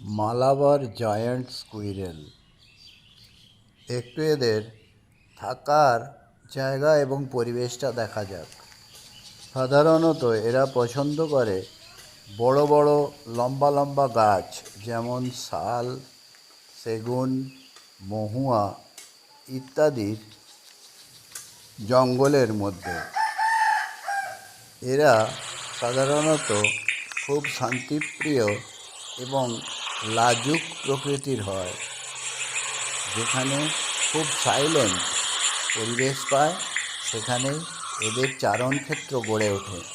Malabar giant squirrel. একটু এদের থাকার জায়গা এবং পরিবেশটা দেখা যাক। সাধারণত এরা পছন্দ করে বড় বড় লম্বা লম্বা গাছ, যেমন শাল, সেগুন, মহুয়া ইত্যাদির জঙ্গলের মধ্যে। এরা সাধারণত খুব শান্তিপ্রিয় এবং লাজুক প্রকৃতির হয়। যেখানে খুব সাইলেন্ট পরিবেশ পায়, সেখানেই এদের চারণক্ষেত্র গড়ে ওঠে।